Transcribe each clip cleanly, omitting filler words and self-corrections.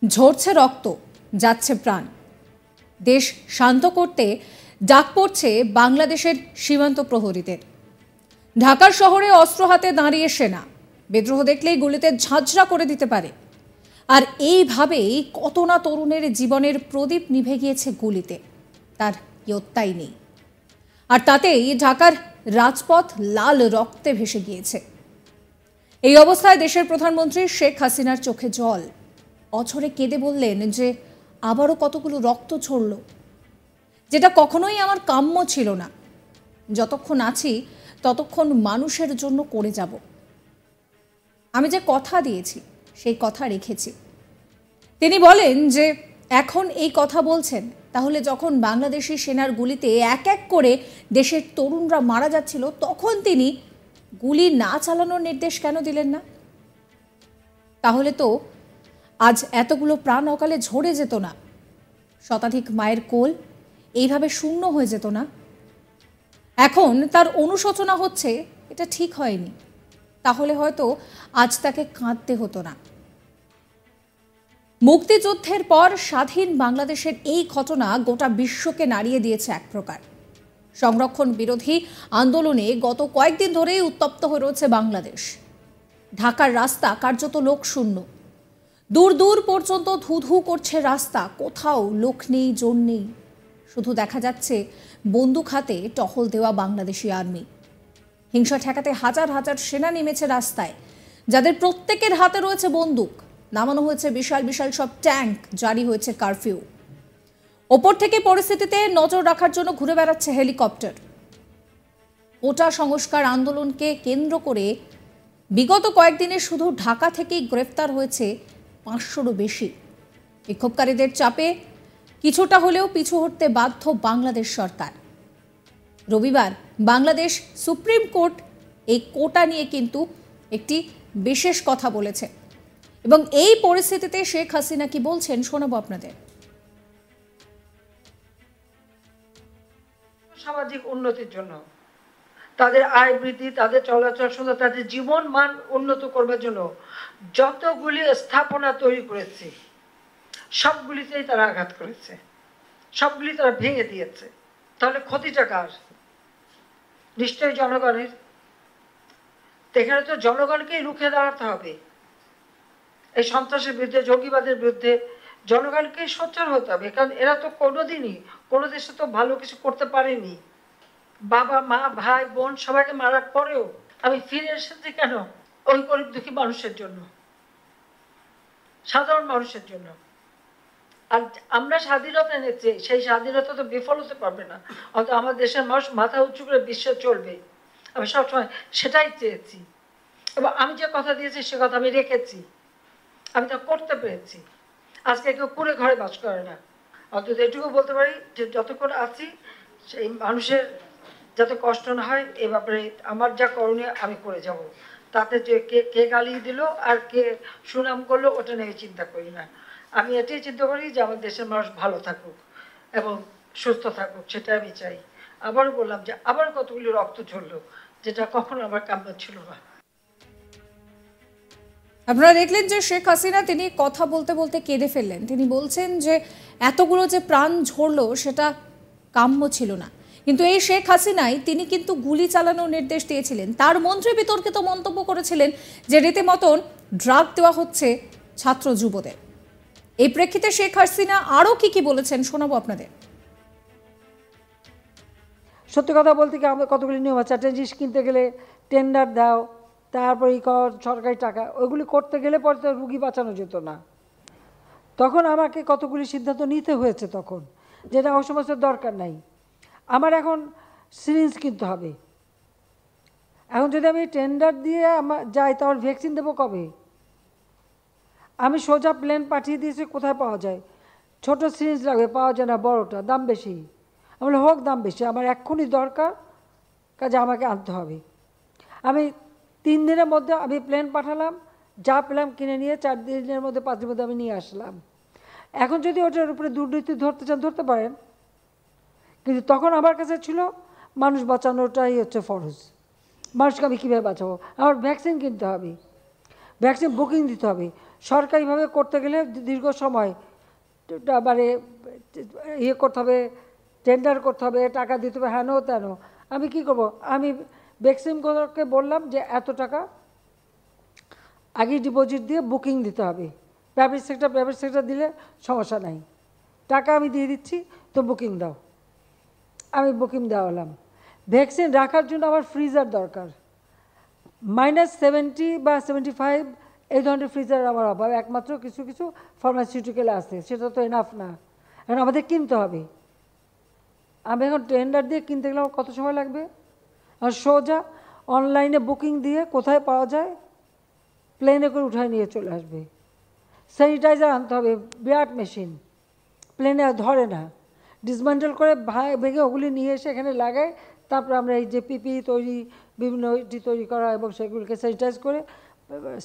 ঝরছে রক্ত, যাচ্ছে প্রাণ। দেশ শান্ত করতে ডাক পড়ছে বাংলাদেশের সীমান্ত প্রহরীদের। ঢাকার শহরে অস্ত্র হাতে দাঁড়িয়ে সেনা, বিদ্রোহ দেখলেই গুলিতে ঝাঁঝরা করে দিতে পারে। আর এইভাবেই কত না তরুণের জীবনের প্রদীপ নিভে গিয়েছে গুলিতে, তার ইয়ত্তাই নেই। আর তাতেই ঢাকার রাজপথ লাল রক্তে ভেসে গিয়েছে। এই অবস্থায় দেশের প্রধানমন্ত্রী শেখ হাসিনার চোখে জল। অঝরে কেঁদে বললেন যে আবারও কতগুলো রক্ত ঝরল, যেটা কখনোই আমার কাম্য ছিল না। যতক্ষণ আছি ততক্ষণ মানুষের জন্য করে যাব। আমি যে কথা দিয়েছি সেই কথা রেখেছি। তিনি বলেন যে এখন এই কথা বলছেন, তাহলে যখন বাংলাদেশি সেনার গুলিতে এক এক করে দেশের তরুণরা মারা যাচ্ছিল, তখন তিনি গুলি না চালানোর নির্দেশ কেন দিলেন না? তাহলে তো আজ এতগুলো প্রাণ অকালে ঝরে যেত না, শতাধিক মায়ের কোল এইভাবে শূন্য হয়ে যেত না। এখন তার অনুশোচনা হচ্ছে, এটা ঠিক হয়নি। তাহলে হয়তো আজ তাকে কাঁদতে হতো না। মুক্তিযুদ্ধের পর স্বাধীন বাংলাদেশের এই ঘটনা গোটা বিশ্বকে নাড়িয়ে দিয়েছে এক প্রকার। সংরক্ষণ বিরোধী আন্দোলনে গত কয়েকদিন ধরেই উত্তপ্ত হয়ে রয়েছে বাংলাদেশ। ঢাকার রাস্তা কার্যত লোকশূন্য। দূর দূর পর্যন্ত ধুধু করছে রাস্তা, কোথাও লোক নেই, জন নেই। শুধু দেখা যাচ্ছে বন্দুক হাতে টহল দেওয়া বাংলাদেশি আর্মি। হিংসা ঠেকাতে হাজার হাজার সেনা নেমেছে রাস্তায়, যাদের প্রত্যেকের হাতে রয়েছে বন্দুক। নামানো হয়েছে বিশাল বিশাল সব ট্যাঙ্ক, জারি হয়েছে কারফিউ। ওপর থেকে পরিস্থিতিতে নজর রাখার জন্য ঘুরে বেড়াচ্ছে হেলিকপ্টার। কোটা সংস্কার আন্দোলনকে কেন্দ্র করে বিগত কয়েকদিনে শুধু ঢাকা থেকেই গ্রেফতার হয়েছে 500রও বেশি। বিক্ষোভকারীদের চাপে কিছুটা হলেও পিছু হটতে বাধ্য বাংলাদেশ সরকার। রবিবার বাংলাদেশ সুপ্রিম কোর্ট এই কোটা নিয়ে কিন্তু একটি বিশেষ কথা বলেছে, এবং এই পরিস্থিতিতে শেখ হাসিনা কি বলছেন শোনাবো আপনাদের। সামাজিক উন্নতির জন্য, তাদের আয় বৃদ্ধি, তাদের চলাচল সুন্দর, তাদের জীবন মান উন্নত করবার জন্য যতগুলি স্থাপনা তৈরি করেছে, সবগুলিতেই তারা আঘাত করেছে, সবগুলি তারা ভেঙে দিয়েছে। তাহলে ক্ষতিটা কার? নিশ্চয়ই জনগণের। এখানে তো জনগণকেই রুখে দাঁড়াতে হবে। এই সন্ত্রাসের বিরুদ্ধে, জঙ্গিবাদের বিরুদ্ধে জনগণকেই সোচ্চার হতে হবে, কারণ এরা তো কোনোদিনই কোনো দেশে তো ভালো কিছু করতে পারেনি। বাবা মা ভাই বোন সবাইকে মারার পরেও আমি ফিরে এসেছি কেন? ওই গরিব দুঃখী মানুষের জন্য, সাধারণ মানুষের জন্য। আর আমরা স্বাধীনতা এনেছি, সেই স্বাধীনতা তো বিফল হতে পারবে না। অত আমার দেশের মানুষ মাথা উঁচু করে বিশ্বে চলবে, আমি সবসময় সেটাই চেয়েছি। এবং আমি যে কথা দিয়েছি সে কথা আমি রেখেছি, আমি তা করতে পেরেছি। আজকে কেউ কুড়ে ঘরে বাস করে না। অন্তত এটুকু বলতে পারি যে যতক্ষণ আছি সেই মানুষের যাতে কষ্ট না হয়, এ ব্যাপারে আমার যা করণীয় আমি করে যাব। তাতে যে কে গালি দিল আর কে সুনাম করলো ওটা নিয়ে চিন্তা করি না। আমি এটাই চিন্তা করি যে আমার দেশের মানুষ ভালো থাকুক এবং সুস্থ থাকুক, সেটা আমি চাই। আবারও বললাম যে আবার কতগুলি রক্ত ঝরলো, যেটা কখনো আমার কাম্য ছিল না। আপনারা দেখলেন যে শেখ হাসিনা তিনি কথা বলতে বলতে কেঁদে ফেললেন। তিনি বলছেন যে এতগুলো যে প্রাণ ঝরলো সেটা কাম্য ছিল না। কিন্তু এই শেখ হাসিনাই তিনি কিন্তু গুলি চালানোর নির্দেশ দিয়েছিলেন। তার মন্ত্রী বিতর্কিত মন্তব্য করেছিলেন যে রীতিমতন ড্রাগ দেওয়া হচ্ছে ছাত্র যুবদের। এই প্রেক্ষিতে শেখ হাসিনা আরও কি বলেছেন শোনাবো আপনাদের। সত্যি কথা বলতে কি, আমাদের কতগুলি নিয়ম আছে। একটা জিনিস কিনতে গেলে টেন্ডার দাও, তারপর সরকারি টাকা, ওইগুলি করতে গেলে পরে তো রুগী বাঁচানো যেত না। তখন আমাকে কতগুলি সিদ্ধান্ত নিতে হয়েছে তখন, যেটা ওই সমস্ত দরকার নাই। আমার এখন সিরিঞ্জ কিনতে হবে। এখন যদি আমি টেন্ডার দিয়ে যাই তাহলে ভ্যাকসিন দেবো কবে? আমি সোজা প্লেন পাঠিয়ে দিয়েছি, কোথায় পাওয়া যায়? ছোট সিরিঞ্জ লাগবে, পাওয়া যায় না, বড়টা দাম বেশি। আমি বলি হোক দাম বেশি, আমার এক্ষুনি দরকার, কাজে আমাকে আনতে হবে। আমি 3 দিনের মধ্যে আমি প্লেন পাঠালাম, যা পেলাম কিনে নিয়ে 4 দিনের মধ্যে 5 দিনের মধ্যে আমি নিয়ে আসলাম। এখন যদি ওটার উপরে দুর্নীতি ধরতে চান ধরতে পারেন, কিন্তু তখন আমার কাছে ছিল মানুষ বাঁচানোটাই হচ্ছে ফরজ। মানুষকে আমি কীভাবে বাঁচাবো? আমার ভ্যাকসিন কিনতে হবে, ভ্যাকসিন বুকিং দিতে হবে, সরকারিভাবে করতে গেলে দীর্ঘ সময় মানে ইয়ে করতে হবে, টেন্ডার করতে হবে, টাকা দিতে হবে, হ্যানো তেন। আমি কি করব, আমি বেক্সিমকোকে বললাম যে এত টাকা আগে ডিপোজিট দিয়ে বুকিং দিতে হবে, প্রাইভেট সেক্টর দিলে সমস্যা নাই, টাকা আমি দিয়ে দিচ্ছি, তো বুকিং দাও। আমি বুকিং দেওয়ালাম। ভ্যাকসিন রাখার জন্য আমার ফ্রিজার দরকার, -70 বা 75 এই ধরনের ফ্রিজার আমার অভাব, একমাত্র কিছু কিছু ফার্মাসিউটিক্যাল আছে, সেটা তো এনাফ না, এখন আমাদের কিনতে হবে। আমি এখন টেন্ডার দিয়ে কিনতে গেলে আমার কত সময় লাগবে? আর সোজা অনলাইনে বুকিং দিয়ে কোথায় পাওয়া যায় প্লেনে করে উঠায় নিয়ে চলে আসবে। স্যানিটাইজার আনতে হবে, বিরাট মেশিন, প্লেনে ধরে না, ডিসমেন্টেল করে ভেঙে ওগুলি নিয়ে এসে এখানে লাগায়, তারপর আমরা এই যে পিপি তৈরি, বিভিন্ন তৈরি করা এবং সেগুলোকে স্যানিটাইজ করে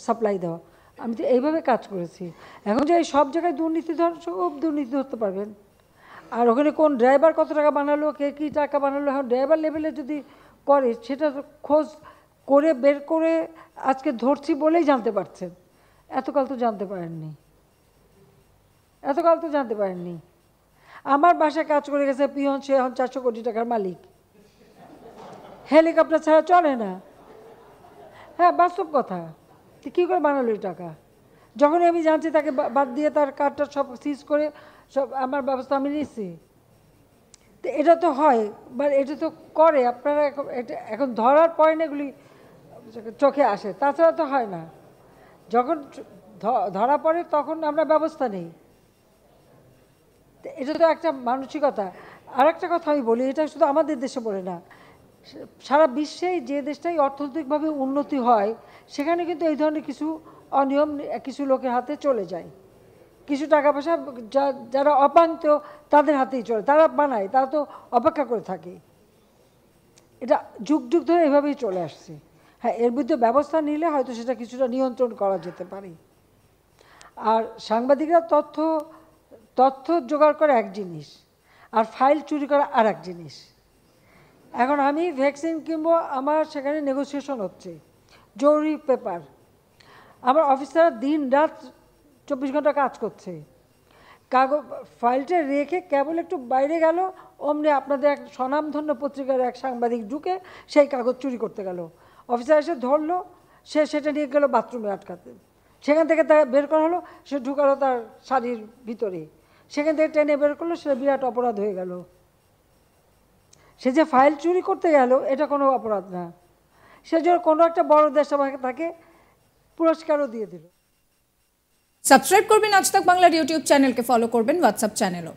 সাপ্লাই দেওয়া। আমি তো এইভাবে কাজ করেছি। এখন যে এই সব জায়গায় দুর্নীতি সব দুর্নীতি ধরতে পারবেন। আর ওখানে কোন ড্রাইভার কত টাকা বানালো, কে কী টাকা বানালো, এখন ড্রাইভার লেভেলে যদি করে সেটা খোঁজ করে বের করে আজকে ধরছি বলেই জানতে পারছেন, এতকাল তো জানতে পারেননি, আমার বাসায় কাজ করে গেছে পিয়ন, সে এখন 400 কোটি টাকার মালিক, হেলিকপ্টার ছাড়া চলে না। হ্যাঁ, বাস্তব কথা। কী করে বানালো এই টাকা? যখনই আমি জানছি তাকে বাদ দিয়ে তার কার্ডটা সব সিজ করে সব আমার ব্যবস্থা আমি নিচ্ছি। তো এটা তো হয়, বা এটা তো করে আপনারা, এখন ধরার পরে না এগুলি চোখে আসে, তাছাড়া তো হয় না। যখন ধরা পড়ে তখন আমরা ব্যবস্থা নেই। এটা তো একটা মানসিকতা। আর একটা কথা আমি বলি, এটা শুধু আমাদের দেশে বলে না, সারা বিশ্বেই যে দেশটাই অর্থনৈতিকভাবে উন্নতি হয় সেখানে কিন্তু এই ধরনের কিছু অনিয়ম কিছু লোকের হাতে চলে যায়, কিছু টাকা পয়সা যারা অপান্ত তাদের হাতেই চলে, তারা বানায়, তারা তো অপেক্ষা করে থাকে। এটা যুগ যুগ ধরে এভাবেই চলে আসছে। হ্যাঁ, এর বিরুদ্ধে ব্যবস্থা নিলে হয়তো সেটা কিছুটা নিয়ন্ত্রণ করা যেতে পারে। আর সাংবাদিকরা তথ্য জোগাড় করা এক জিনিস, আর ফাইল চুরি করা আর এক জিনিস। এখন আমি ভ্যাকসিন কিনবো, আমার সেখানে নেগোসিয়েশন হচ্ছে, জরুরি পেপার, আমার অফিসাররা দিন রাত 24 ঘন্টা কাজ করছে, ফাইলটা রেখে কেবল একটু বাইরে গেল, অমনি আপনাদের এক স্বনামধন্য পত্রিকার এক সাংবাদিক ঢুকে সেই কাগজ চুরি করতে গেল, অফিসার এসে ধরলো, সে সেটা নিয়ে গেল বাথরুমে আটকাতে, সেখান থেকে তার বের করা হলো, সে ঢুকালো তার শাড়ির ভিতরে, সেখান থেকে টেনে বের করলো, সেটা বিরাট অপরাধ হয়ে গেল। সে যে ফাইল চুরি করতে গেল এটা কোনো অপরাধ না, সে যে কোনো একটা বড় দেশ আমাকে তাকে পুরস্কারও দিয়ে দিল। সাবস্ক্রাইব করবেন আজ তাক বাংলার ইউটিউব চ্যানেলকে, ফলো করবেন হোয়াটসঅ্যাপ চ্যানেলও।